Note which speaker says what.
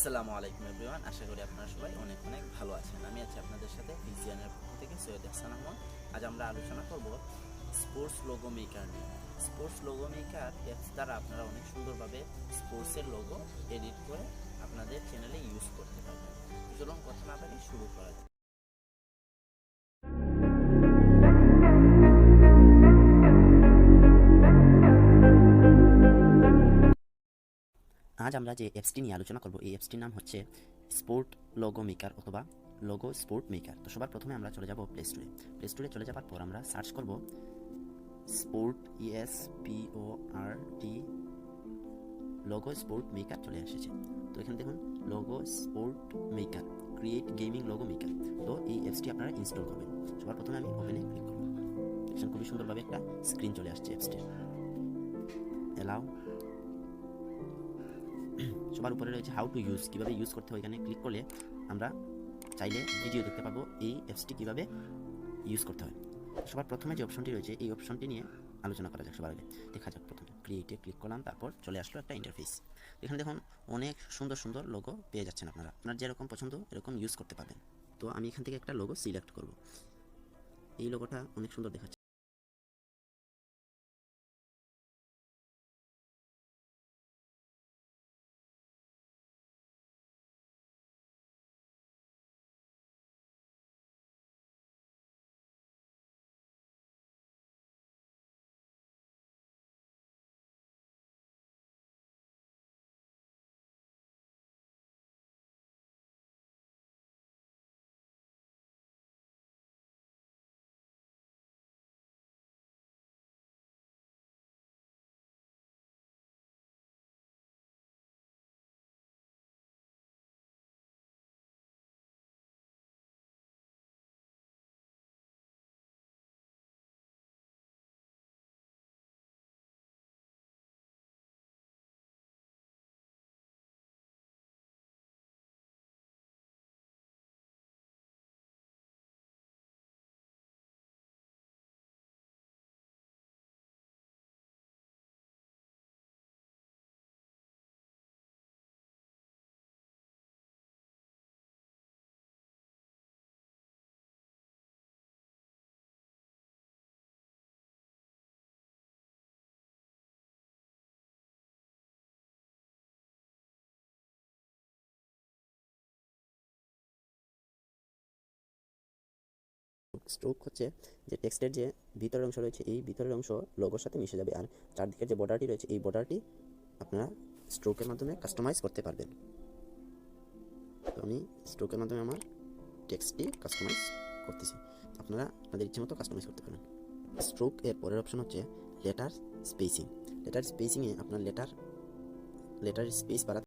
Speaker 1: আসসালামু আলাইকুম এভরিওয়ান, আশা করি আপনারা সবাই অনেক অনেক ভালো আছেন। আমি আছি আপনাদের সাথে ভিজিয়ানের পক্ষ থেকে সৈয়দ হাসান আহমদ। আজ আমরা আলোচনা করব স্পোর্টস লোগো মেকার নিয়ে। স্পোর্টস লোগো মেকার অ্যাপস দ্বারা আপনারা অনেক সুন্দরভাবে স্পোর্টসের লোগো এডিট করে আপনাদের চ্যানেলে ইউজ করতে পারবেন। চলুন কথা না বাড়িয়ে শুরু করা যাক। আজ আমরা যে অ্যাপসটি নিয়ে আলোচনা করব, এই অ্যাপসটির নাম হচ্ছে স্পোর্ট লোগো মেকার অথবা লোগো স্পোর্ট মেকার। তো সবার প্রথমে আমরা চলে যাব প্লে স্টোরে। প্লে স্টোরে চলে যাওয়ার পর আমরা সার্চ করব sport, SPORT logo sport maker. চলে এসেছে। তো এখানে দেখুন logo sport maker, create gaming logo maker. তো এই অ্যাপসটি আপনারা ইনস্টল করবেন। সবার প্রথমে আমি ওপেনে ক্লিক করব। দেখুন খুবই সুন্দরভাবে একটা স্ক্রিন চলে আসছে অ্যাপসটির। অ্যালাউ, সবার উপরে রয়েছে হাউ টু ইউজ, কীভাবে ইউজ করতে হয়। এখানে ক্লিক করলে আমরা চাইলে ভিডিও দেখতে পাবো এই অ্যাপসটি কীভাবে ইউজ করতে হয়। সবার প্রথমে যে অপশনটি রয়েছে এই অপশনটি নিয়ে আলোচনা করা যাক। সবার আগে দেখা যাক, প্রথমে ক্রিয়েটে ক্লিক করলাম, তারপর চলে আসলো একটা ইন্টারফেস। এখানে দেখুন অনেক সুন্দর সুন্দর লোগো পেয়ে যাচ্ছেন আপনারা। আপনার যেরকম পছন্দ এরকম ইউজ করতে পারবেন। তো আমি এখান থেকে একটা লোগো সিলেক্ট করব। এই লোগোটা অনেক সুন্দর দেখাচ্ছে। স্ট্রোক হচ্ছে যে টেক্সটের যে ভিতরের অংশ রয়েছে, এই ভিতরের অংশ লোগোর সাথে মিশে যাবে, আর চারদিকের যে বর্ডারটি রয়েছে এই বর্ডারটি আপনারা স্ট্রোকের মাধ্যমে কাস্টমাইজ করতে পারবেন। তো আমি স্ট্রোকের মাধ্যমে আমার টেক্সটটি কাস্টমাইজ করতেছি। আপনারা আপনাদের ইচ্ছে মতো কাস্টমাইজ করতে পারেন। স্ট্রোক এর পরের অপশন হচ্ছে লেটার স্পেসিং। লেটার স্পেসিংয়ে আপনার লেটার স্পেস বাড়াতে